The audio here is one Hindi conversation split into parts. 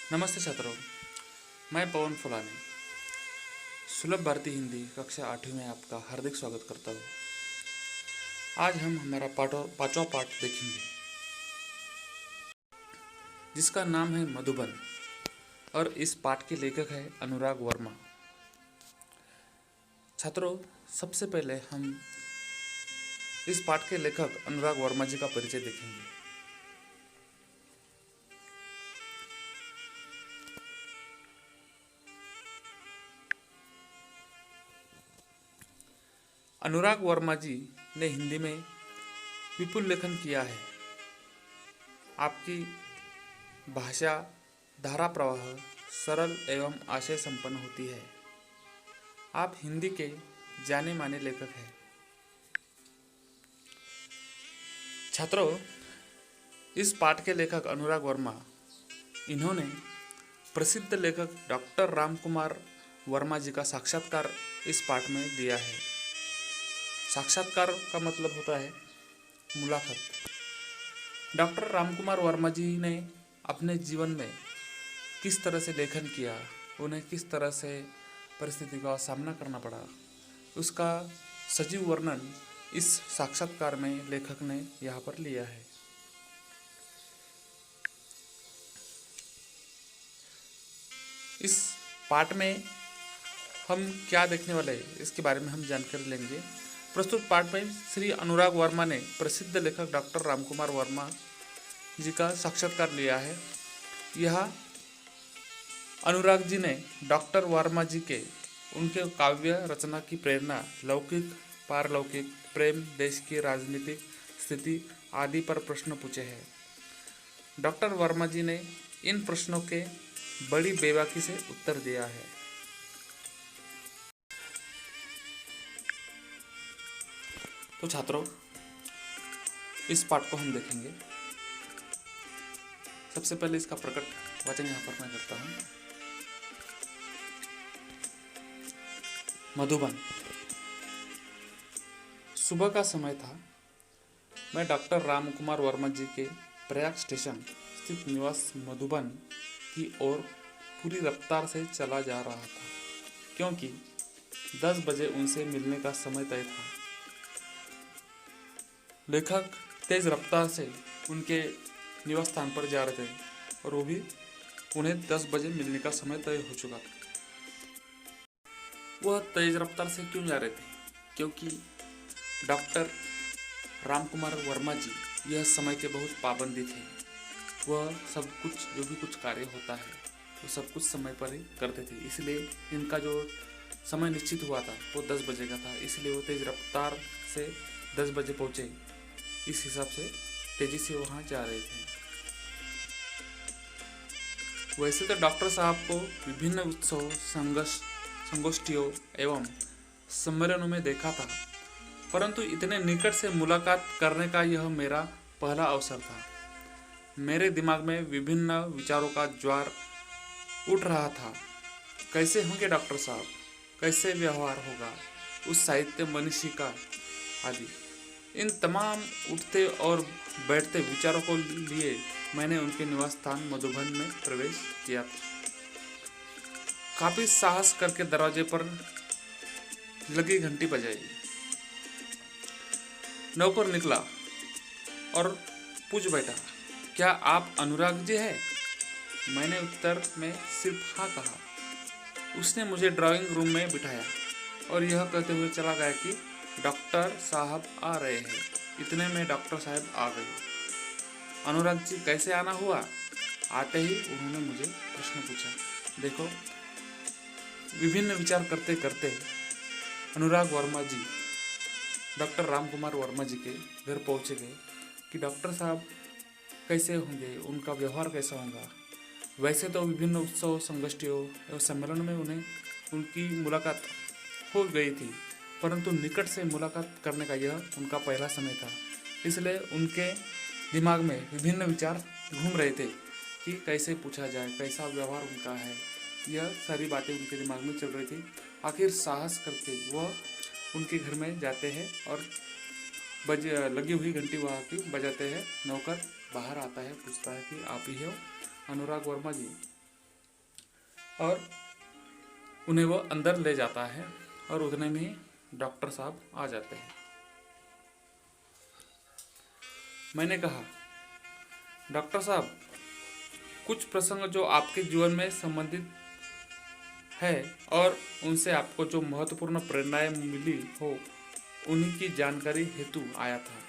नमस्ते छात्रों, मैं पवन फुलानी सुलभ भारती हिंदी कक्षा 8वीं में आपका हार्दिक स्वागत करता हूँ। आज हम हमारा पांचवा पाठ देखेंगे जिसका नाम है मधुबन और इस पाठ के लेखक है अनुराग वर्मा। छात्रों, सबसे पहले हम इस पाठ के लेखक अनुराग वर्मा जी का परिचय देखेंगे। अनुराग वर्मा जी ने हिंदी में विपुल लेखन किया है। आपकी भाषा धारा प्रवाह सरल एवं आशय संपन्न होती है। आप हिंदी के जाने माने लेखक हैं। छात्रों, इस पाठ के लेखक अनुराग वर्मा, इन्होंने प्रसिद्ध लेखक डॉक्टर रामकुमार वर्मा जी का साक्षात्कार इस पाठ में दिया है। साक्षात्कार का मतलब होता है मुलाकात। डॉक्टर रामकुमार वर्मा जी ने अपने जीवन में किस तरह से लेखन किया, उन्हें किस तरह से परिस्थिति का सामना करना पड़ा, उसका सजीव वर्णन इस साक्षात्कार में लेखक ने यहाँ पर लिया है। इस पाठ में हम क्या देखने वाले हैं, इसके बारे में हम जानकारी लेंगे। प्रस्तुत पाठ में श्री अनुराग वर्मा ने प्रसिद्ध लेखक डॉक्टर रामकुमार वर्मा जी का साक्षात्कार लिया है। यह अनुराग जी ने डॉक्टर वर्मा जी के उनके काव्य रचना की प्रेरणा लौकिक, पारलौकिक, प्रेम, देश की राजनीतिक स्थिति आदि पर प्रश्न पूछे हैं। डॉक्टर वर्मा जी ने इन प्रश्नों के बड़ी बेबाकी से उत्तर दिया है। तो छात्रों, इस पाठ को हम देखेंगे। सबसे पहले इसका प्रकट वचन यहाँ पर मैं करता हूँ। मधुबन। सुबह का समय था। मैं डॉक्टर रामकुमार वर्मा जी के प्रयाग स्टेशन स्थित निवास मधुबन की ओर पूरी रफ्तार से चला जा रहा था, क्योंकि 10 बजे उनसे मिलने का समय तय था। लेखक तेज रफ्तार से उनके निवास स्थान पर जा रहे थे और वो भी उन्हें 10 बजे मिलने का समय तय हो चुका था। वह तेज रफ्तार से क्यों जा रहे थे? क्योंकि डॉक्टर रामकुमार वर्मा जी यह समय के बहुत पाबंदी थे। वह सब कुछ, जो भी कुछ कार्य होता है, वो सब कुछ समय पर ही करते थे। इसलिए इनका जो समय निश्चित हुआ था वो 10 बजे का था। इसलिए वो तेज रफ्तार से 10 बजे पहुँचे। इस हिसाब से तेजी से वहाँ जा रहे थे। वैसे तो डॉक्टर साहब को विभिन्न उत्सव, संगोष्ठियों एवं सम्मेलनों में देखा था, परंतु इतने निकट से मुलाकात करने का यह मेरा पहला अवसर था। मेरे दिमाग में विभिन्न विचारों का ज्वार उठ रहा था। कैसे होंगे डॉक्टर साहब, कैसे व्यवहार होगा उस साहित्य मनीषी का, आदि। इन तमाम उठते और बैठते विचारों को लिए मैंने उनके निवास स्थान मधुबन में प्रवेश किया था। काफी साहस करके दरवाजे पर लगी घंटी बजाई। नौकर निकला और पूछ बैठा, क्या आप अनुराग जी हैं? मैंने उत्तर में सिर्फ हाँ कहा। उसने मुझे ड्राइंग रूम में बिठाया और यह कहते हुए चला गया कि डॉक्टर साहब आ रहे हैं। इतने में डॉक्टर साहब आ गए। अनुराग जी कैसे आना हुआ? आते ही उन्होंने मुझे प्रश्न पूछा। देखो, विभिन्न विचार करते करते अनुराग वर्मा जी डॉक्टर रामकुमार वर्मा जी के घर पहुँचे गए कि डॉक्टर साहब कैसे होंगे, उनका व्यवहार कैसा होगा। वैसे तो विभिन्न उत्सव, संगोष्ठियों एवं सम्मेलन में उन्हें उनकी मुलाकात हो गई थी, परंतु निकट से मुलाकात करने का यह उनका पहला समय था। इसलिए उनके दिमाग में विभिन्न विचार घूम रहे थे कि कैसे पूछा जाए, कैसा व्यवहार उनका है। यह सारी बातें उनके दिमाग में चल रही थी। आखिर साहस करके वह उनके घर में जाते हैं और लगी हुई घंटी वहाँ की बजाते हैं। नौकर बाहर आता है, पूछता है कि आप ही हो अनुराग वर्मा जी? और उन्हें वो अंदर ले जाता है और उतने में ही डॉक्टर साहब आ जाते हैं। मैंने कहा, डॉक्टर साहब, कुछ प्रसंग जो आपके जीवन में संबंधित है और उनसे आपको जो महत्वपूर्ण प्रेरणाएं मिली हो, उन्हीं की जानकारी हेतु आया था।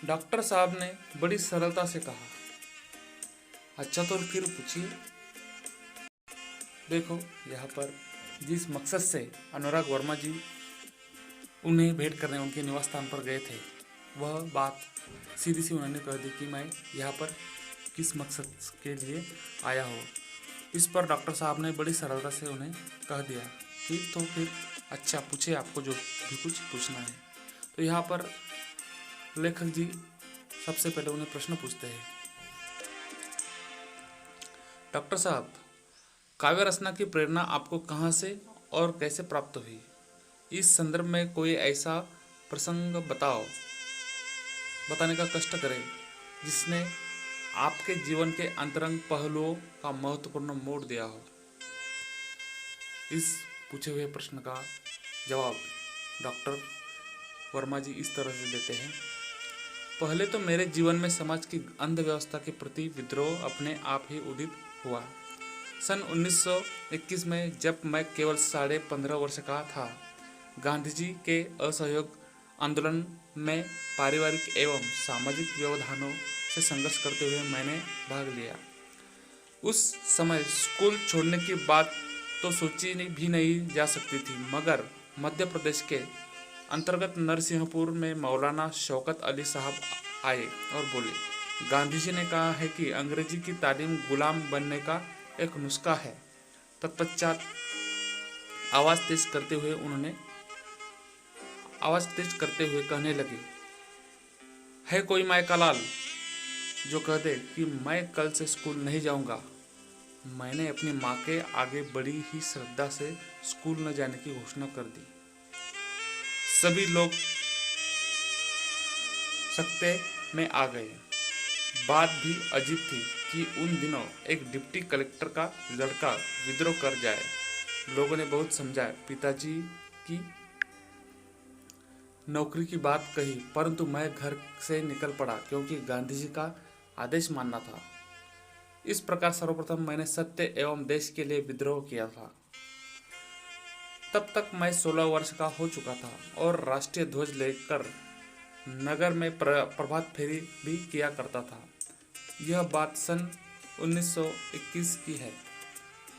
डॉक्टर साहब ने बड़ी सरलता से कहा, अच्छा तो फिर पूछिए। देखो, यहाँ पर जिस मकसद से अनुराग वर्मा जी उन्हें भेंट करने उनके निवास स्थान पर गए थे, वह बात सीधी सी उन्होंने कह दी कि मैं यहाँ पर किस मकसद के लिए आया हूँ। इस पर डॉक्टर साहब ने बड़ी सरलता से उन्हें कह दिया कि तो फिर अच्छा पूछे, आपको जो भी कुछ पूछना है। तो यहाँ पर लेखक जी सबसे पहले उन्हें प्रश्न पूछते हैं, डॉक्टर साहब, काव्य रचना की प्रेरणा आपको कहाँ से और कैसे प्राप्त हुई? इस संदर्भ में कोई ऐसा प्रसंग बताने का कष्ट करें जिसने आपके जीवन के अंतरंग पहलुओं का महत्वपूर्ण मोड़ दिया हो। इस पूछे हुए प्रश्न का जवाब डॉक्टर वर्मा जी इस तरह से देते हैं, पहले तो मेरे जीवन में समाज की अंधव्यवस्था के प्रति विद्रोह अपने आप ही उदित हुआ। सन 1921 में जब मैं केवल 15.5 वर्ष का था, गांधी जी के असहयोग आंदोलन में पारिवारिक एवं सामाजिक व्यवधानों से संघर्ष करते हुए मैंने भाग लिया। उस समय स्कूल छोड़ने की बात तो सोची भी नहीं जा सकती थी, मगर मध्य प्रदेश के अंतर्गत नरसिंहपुर में मौलाना शौकत अली साहब आए और बोले, गांधी जी ने कहा है कि अंग्रेजी की तालीम गुलाम बनने का एक नुस्खा है। तत्पश्चात आवाज़ तेज करते हुए कहने लगे, है कोई माय का लाल जो कह दे कि मैं कल से स्कूल नहीं जाऊंगा। मैंने अपनी माँ के आगे बड़ी ही श्रद्धा से स्कूल न जाने की घोषणा कर दी। सभी लोग सकते में आ गए। बात भी अजीब थी कि उन दिनों एक डिप्टी कलेक्टर का लड़का विद्रोह कर जाए। लोगों ने बहुत समझाया, पिताजी की नौकरी की बात कही, परंतु मैं घर से निकल पड़ा क्योंकि गांधी जी का आदेश मानना था। इस प्रकार सर्वप्रथम मैंने सत्य एवं देश के लिए विद्रोह किया था। तब तक मैं 16 वर्ष का हो चुका था और राष्ट्रीय ध्वज लेकर नगर में प्रभात फेरी भी किया करता था। यह बात सन 1921 की है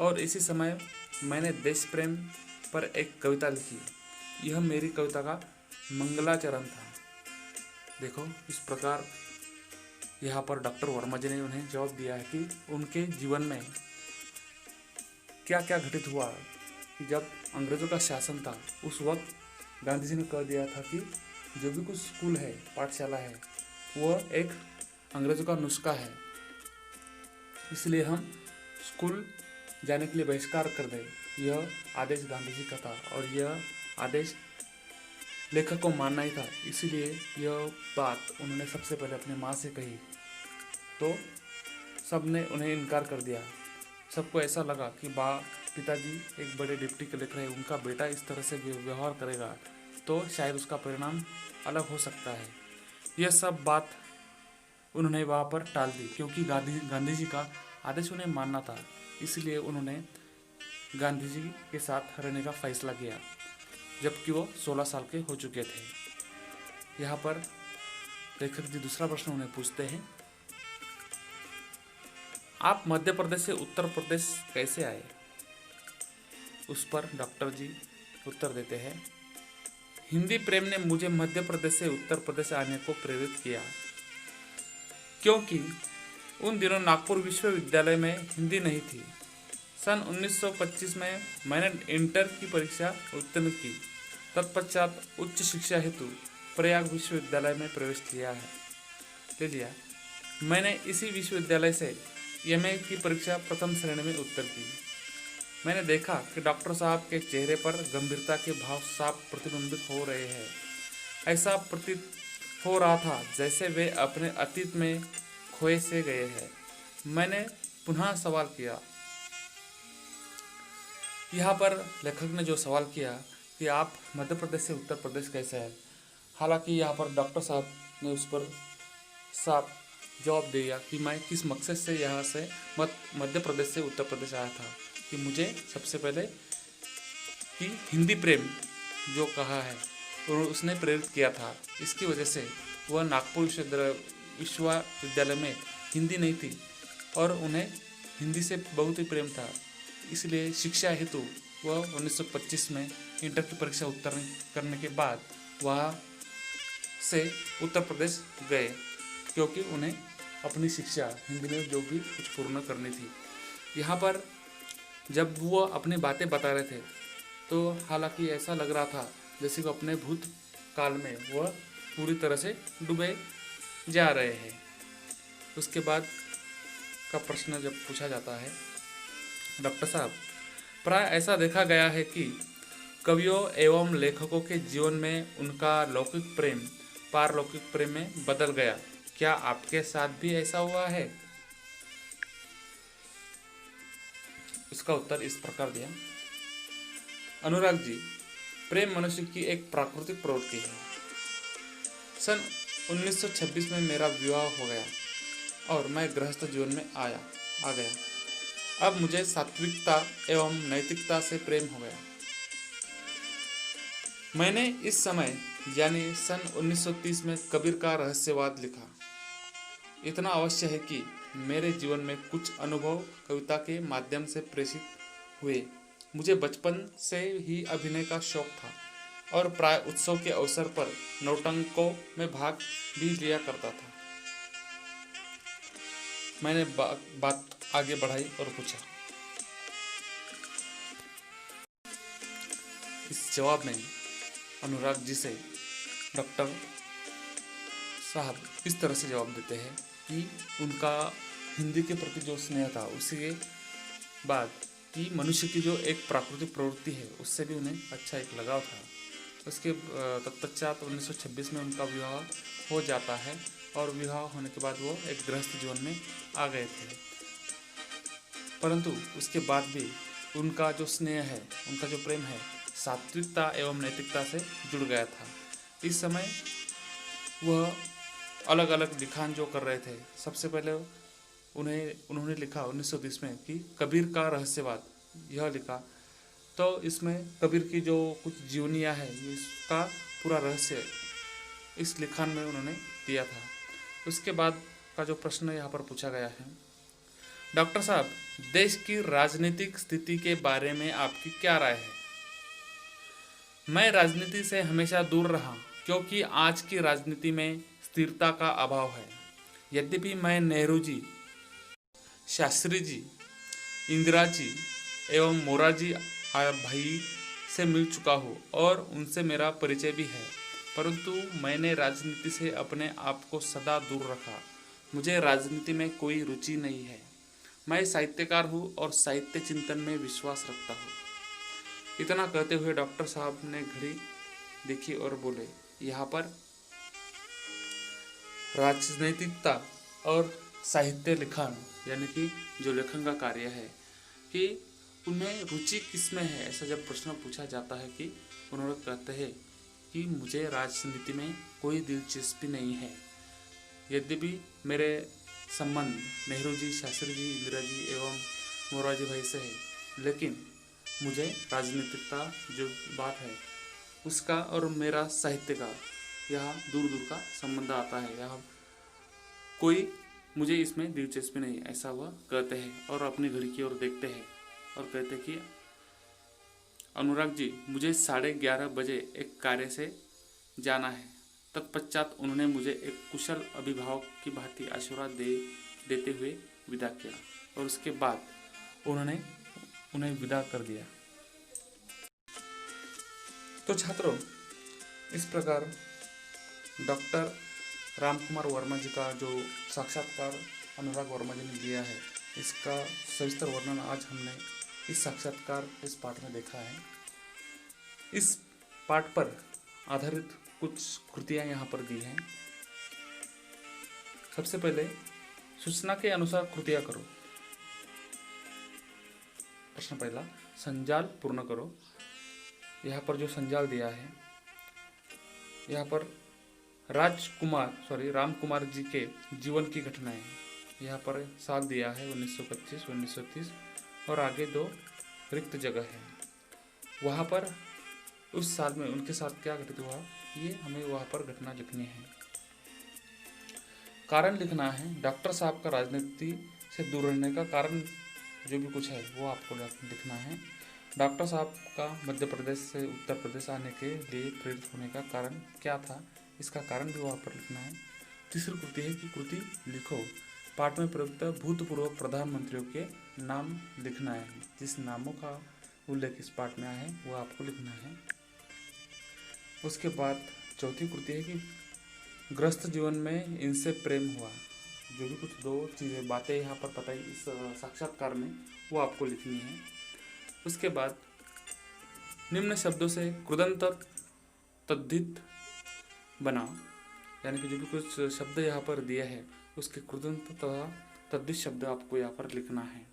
और इसी समय मैंने देश प्रेम पर एक कविता लिखी। यह मेरी कविता का मंगलाचरण था। देखो, इस प्रकार यहाँ पर डॉक्टर वर्मा जी ने उन्हें जवाब दिया है कि उनके जीवन में क्या क्या घटित हुआ कि जब अंग्रेज़ों का शासन था, उस वक्त गांधी जी ने कह दिया था कि जो भी कुछ स्कूल है, पाठशाला है, वह एक अंग्रेज़ों का नुस्खा है, इसलिए हम स्कूल जाने के लिए बहिष्कार कर दें। यह आदेश गांधी जी का था और यह आदेश लेखक को मानना ही था। इसीलिए यह बात उन्होंने सबसे पहले अपने माँ से कही तो सब ने उन्हें इनकार कर दिया। सबको ऐसा लगा कि पिताजी एक बड़े डिप्टी कलेक्टर है, उनका बेटा इस तरह से व्यवहार करेगा तो शायद उसका परिणाम अलग हो सकता है। यह सब बात उन्होंने वहाँ पर टाल दी क्योंकि गांधी जी का आदेश उन्हें मानना था। इसलिए उन्होंने गांधी जी के साथ रहने का फैसला किया जबकि वो 16 साल के हो चुके थे। यहाँ पर लेखक जी दूसरा प्रश्न उन्हें पूछते हैं, आप मध्य प्रदेश से उत्तर प्रदेश कैसे आए? उस पर डॉक्टर जी उत्तर देते हैं, हिंदी प्रेम ने मुझे मध्य प्रदेश से उत्तर प्रदेश आने को प्रेरित किया क्योंकि उन दिनों नागपुर विश्वविद्यालय में हिंदी नहीं थी। सन 1925 में मैंने इंटर की परीक्षा उत्तीर्ण की। तत्पश्चात उच्च शिक्षा हेतु प्रयाग विश्वविद्यालय में प्रवेश ले लिया। मैंने इसी विश्वविद्यालय से एमए की परीक्षा प्रथम श्रेणी में उत्तर की। मैंने देखा कि डॉक्टर साहब के चेहरे पर गंभीरता के भाव साफ प्रतिबिंबित हो रहे हैं। ऐसा प्रतीत हो रहा था जैसे वे अपने अतीत में खोए से गए हैं। मैंने पुनः सवाल किया। यहाँ पर लेखक ने जो सवाल किया कि आप मध्य प्रदेश से उत्तर प्रदेश कैसे हैं, हालांकि यहाँ पर डॉक्टर साहब ने उस पर साफ जवाब दिया कि मैं किस मकसद से यहाँ से मध्य प्रदेश से उत्तर प्रदेश आया था, कि मुझे सबसे पहले कि हिंदी प्रेम जो कहा है और उसने प्रेरित किया था। इसकी वजह से वह नागपुर विश्वविद्यालय में हिंदी नहीं थी और उन्हें हिंदी से बहुत ही प्रेम था, इसलिए शिक्षा हेतु वह 1925 में इंटर की परीक्षा उत्तीर्ण करने के बाद वहाँ से उत्तर प्रदेश गए, क्योंकि उन्हें अपनी शिक्षा हिंदी में जो भी कुछ पूर्ण करनी थी। यहाँ पर जब वो अपनी बातें बता रहे थे तो हालांकि ऐसा लग रहा था जैसे वो अपने भूत काल में वह पूरी तरह से डूबे जा रहे हैं। उसके बाद का प्रश्न जब पूछा जाता है, डॉक्टर साहब, प्राय ऐसा देखा गया है कि कवियों एवं लेखकों के जीवन में उनका लौकिक प्रेम पारलौकिक प्रेम में बदल गया, क्या आपके साथ भी ऐसा हुआ है? उसका उत्तर इस प्रकार दिया। अनुराग जी, प्रेम मनुष्य की एक प्राकृतिक प्रवृत्ति है। सन 1926 में मेरा विवाह हो गया और मैं गृहस्थ जीवन में आ गया। अब मुझे सात्विकता एवं नैतिकता से प्रेम हो गया। मैंने इस समय यानी सन 1930 में कबीर का रहस्यवाद लिखा। इतना अवश्य है कि मेरे जीवन में कुछ अनुभव कविता के माध्यम से प्रेषित हुए। मुझे बचपन से ही अभिनय का शौक था और प्राय उत्सव के अवसर पर नौटंकों में भाग भी लिया करता था। मैंने बात आगे बढ़ाई और पूछा। इस जवाब में अनुराग जी से डॉक्टर साहब इस तरह से जवाब देते हैं कि उनका हिंदी के प्रति जो स्नेह था उसके बाद कि मनुष्य की जो एक प्राकृतिक प्रवृत्ति है उससे भी उन्हें अच्छा एक लगाव था। उसके तत्पश्चात 1926 में उनका विवाह हो जाता है और विवाह होने के बाद वो एक गृहस्थ जीवन में आ गए थे, परंतु उसके बाद भी उनका जो स्नेह है, उनका जो प्रेम है, सात्विकता एवं नैतिकता से जुड़ गया था। इस समय वह अलग अलग लिखान जो कर रहे थे, सबसे पहले उन्होंने लिखा 1930 में कि कबीर का रहस्यवाद, यह लिखा। तो इसमें कबीर की जो कुछ जीवनियाँ है इसका पूरा रहस्य इस लिखान में उन्होंने दिया था। उसके बाद का जो प्रश्न यहाँ पर पूछा गया है, डॉक्टर साहब, देश की राजनीतिक स्थिति के बारे में आपकी क्या राय है? मैं राजनीति से हमेशा दूर रहा क्योंकि आज की राजनीति में स्थिरता का अभाव है। यद्यपि मैं नेहरू जी, शास्त्री जी, इंदिरा जी एवं मोरारजी भाई से मिल चुका हूँ और उनसे मेरा परिचय भी है, परंतु मैंने राजनीति से अपने आप को सदा दूर रखा। मुझे राजनीति में कोई रुचि नहीं है। मैं साहित्यकार हूँ और साहित्य चिंतन में विश्वास रखता हूँ। इतना कहते हुए डॉक्टर साहब ने घड़ी देखी और बोले, यहाँ पर राजनैतिकता और साहित्य लिखान यानी कि जो लेखन का कार्य है कि उनमें रुचि किस में है, ऐसा जब प्रश्न पूछा जाता है कि उन्होंने कहते हैं कि मुझे राजनीति में कोई दिलचस्पी नहीं है। यद्यपि मेरे संबंध नेहरू जी, शास्त्री जी, इंदिरा जी एवं मोरारजी भाई से है, लेकिन मुझे राजनीतिकता जो बात है उसका और मेरा साहित्य का यहाँ दूर दूर का संबंध आता है। यहाँ कोई मुझे इसमें दिलचस्पी नहीं, ऐसा वह कहते हैं और अपनी घड़ी की ओर देखते हैं और कहते हैं कि अनुराग जी, मुझे 11:30 बजे एक कार्य से जाना है। तत्पश्चात उन्होंने मुझे एक कुशल अभिभावक की भांति आशीर्वाद देते हुए विदा किया और उसके बाद उन्होंने उन्हें विदा कर दिया। तो छात्रों, इस प्रकार डॉक्टर रामकुमार वर्मा जी का जो साक्षात्कार अनुराग वर्मा जी ने दिया है, इसका सविस्तर वर्णन आज हमने इस साक्षात्कार इस पाठ में देखा है। इस पाठ पर आधारित कुछ कृतियाँ यहाँ पर दी हैं। सबसे पहले सूचना के अनुसार कृतियाँ करो। प्रश्न पहला, संजाल पूर्ण करो। यहाँ पर जो संजाल दिया है, यहाँ पर राम कुमार जी के जीवन की घटनाएं। यहाँ पर साल दिया है 1925, 1930 और आगे 2 रिक्त जगह है। वहाँ पर उस साल में उनके साथ क्या घटित हुआ, ये हमें वहाँ पर घटना लिखनी है। कारण लिखना है। डॉक्टर साहब का राजनीति से दूर रहने का कारण जो भी कुछ है वो आपको लिखना है। डॉक्टर साहब का मध्य प्रदेश से उत्तर प्रदेश आने के लिए प्रेरित होने का कारण क्या था, इसका कारण भी वहाँ पर लिखना है। तीसरी कृति है कि कृति लिखो। पाठ में प्रयुक्त भूतपूर्व प्रधानमंत्रियों के नाम लिखना है। जिस नामों का उल्लेख इस पाठ में आया है वो आपको लिखना है। उसके बाद चौथी कृति है कि गृहस्थ जीवन में इनसे प्रेम हुआ। जो भी कुछ 2 चीज़ें बातें यहाँ पर बताई इस साक्षात्कार में वो आपको लिखनी है। उसके बाद निम्न शब्दों से कृदंत तद्धित बनाओ, यानी कि जो भी कुछ शब्द यहाँ पर दिए हैं उसके कृदंत तथा तद्धित शब्द आपको यहाँ पर लिखना है।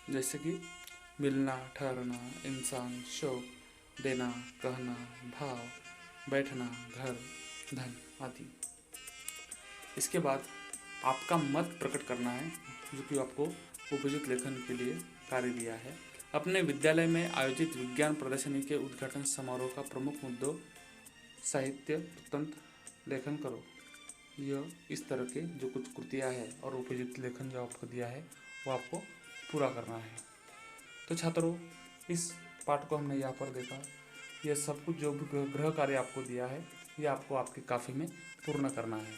जैसे कि मिलना, ठहरना, इंसान, शौक, देना, कहना, भाव, बैठना, घर, धन आदि। इसके बाद आपका मत प्रकट करना है, जो कि आपको उपयुक्त लेखन के लिए कार्य दिया है। अपने विद्यालय में आयोजित विज्ञान प्रदर्शनी के उद्घाटन समारोह का प्रमुख मुद्दों साहित्य वृत्तांत लेखन करो। यह इस तरह के जो कुछ कृतियाँ हैं और उपयुक्त लेखन जो आपको दिया है वो आपको पूरा करना है। तो छात्रों, इस पाठ को हमने यहाँ पर देखा। यह सब कुछ जो भी गृह कार्य आपको दिया है ये आपको आपकी काफ़ी में पूर्ण करना है।